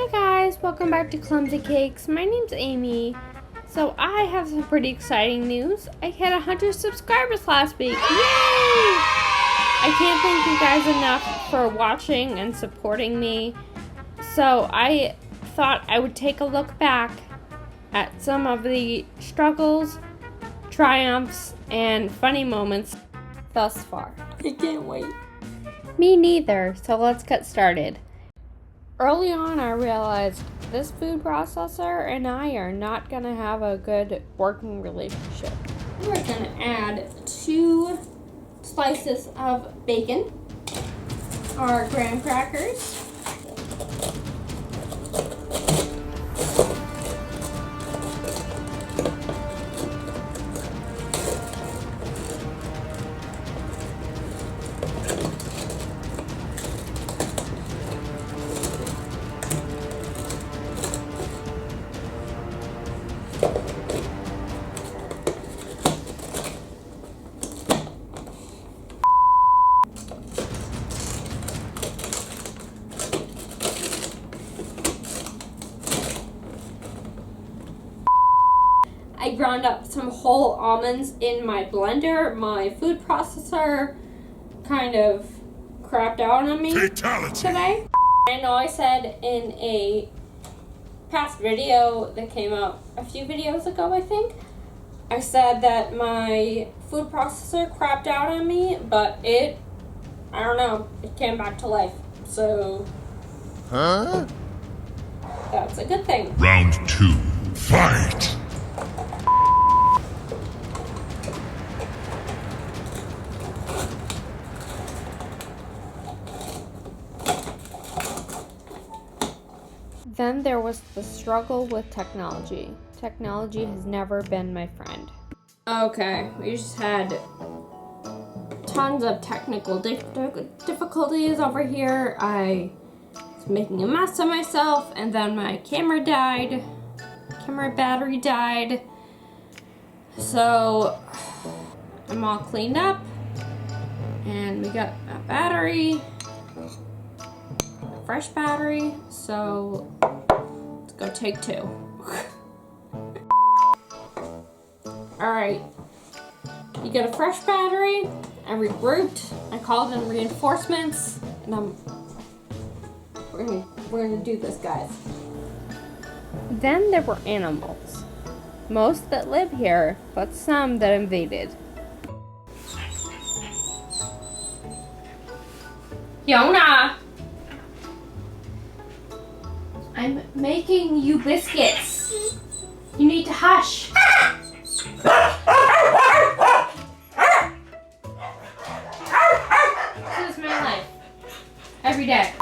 Hi guys, welcome back to Clumsy Cakes. My name's Amy. So I have some pretty exciting news. I hit 100 subscribers last week. Yay! I can't thank you guys enough for watching and supporting me. So I thought I would take a look back at some of the struggles, triumphs, and funny moments thus far. I can't wait. Me neither, so let's get started. Early on, I realized this food processor and I are not going to have a good working relationship. We're going to add 2 slices of bacon, our graham crackers, I ground up some whole almonds in my blender. My food processor kind of crapped out on me today. I know I said in a past video that came out a few videos ago, I think, I said that my food processor crapped out on me, but I don't know, it came back to life. So, that's a good thing. Round 2, fight! Then there was the struggle with technology. Technology has never been my friend. Okay, we just had tons of technical difficulties over here. I was making a mess of myself, and then my camera died. Camera battery died. So I'm all cleaned up, and we got a battery. Fresh battery, so let's go take 2. Alright, you get a fresh battery. I regrouped, I called in reinforcements, and we're gonna do this, guys. Then there were animals. Most that live here, but some that invaded. Fiona! I'm making you biscuits. You need to hush. This is my life. Every day.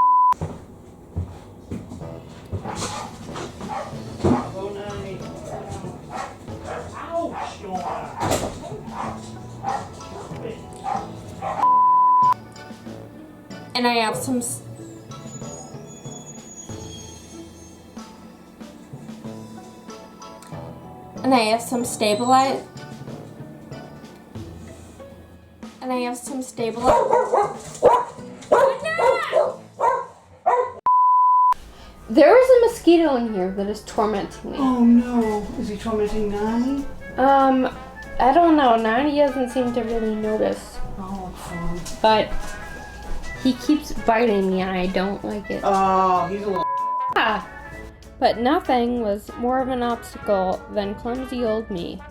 And I have some stabilize. There is a mosquito in here that is tormenting me. Oh no. Is he tormenting Nani? I don't know. Nani doesn't seem to really notice. Oh, fun. But he keeps biting me and I don't like it. Oh, he's a little. Ah. But nothing was more of an obstacle than clumsy old me.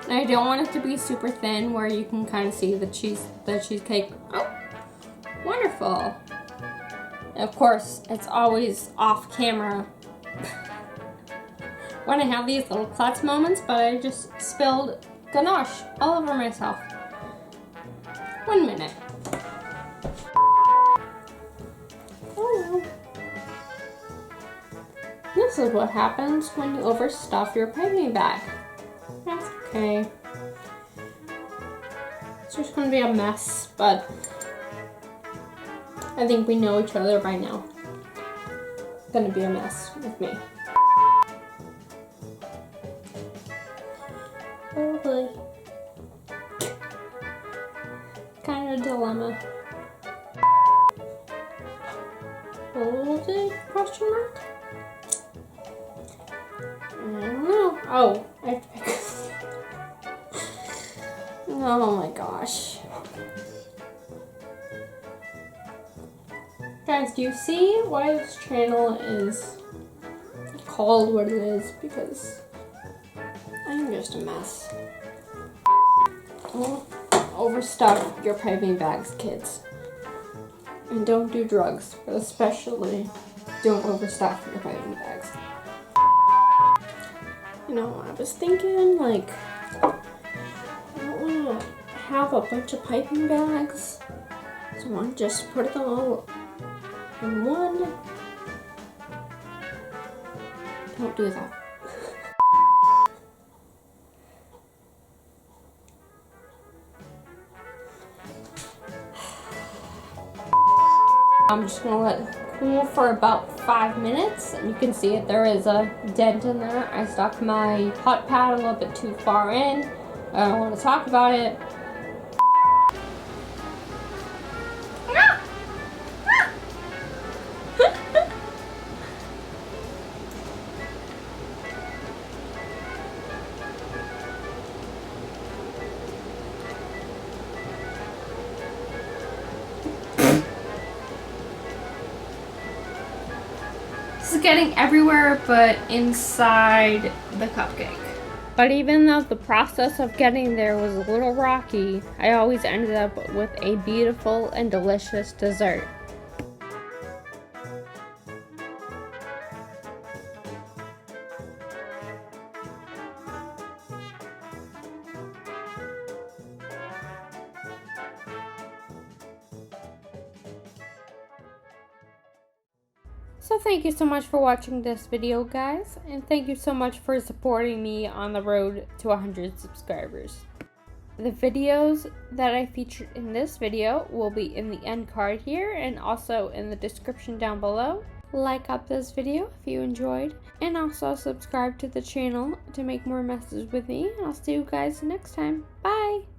I don't want it to be super thin where you can kind of see the cheesecake. Oh, wonderful. Of course, it's always off camera when I have these little klutz moments, but I just spilled ganache all over myself. 1 minute. Oh, this is what happens when you overstuff your picnic bag. That's okay. It's just gonna be a mess, but I think we know each other by now. It's gonna be a mess with me. Oh boy. Kind of a dilemma. molded? Question mark? I don't know. Oh, I have to pick. Oh my gosh. Guys, do you see why this channel is called what it is? Because I'm just a mess. Don't overstuff your piping bags, kids. And don't do drugs, but especially don't overstuff your piping bags. You know, I was thinking, like, I don't want to have a bunch of piping bags, so I want to just put them all in one. Don't do that. I'm just gonna let it cool for about 5 minutes, and you can see it, there is a dent in there. I stuck my hot pad a little bit too far in. I don't want to talk about it. This is getting everywhere but inside the cupcake. But even though the process of getting there was a little rocky, I always ended up with a beautiful and delicious dessert. So thank you so much for watching this video, guys, and thank you so much for supporting me on the road to 100 subscribers. The videos that I featured in this video will be in the end card here and also in the description down below. Like up this video if you enjoyed, and also subscribe to the channel to make more messes with me. I'll see you guys next time. Bye!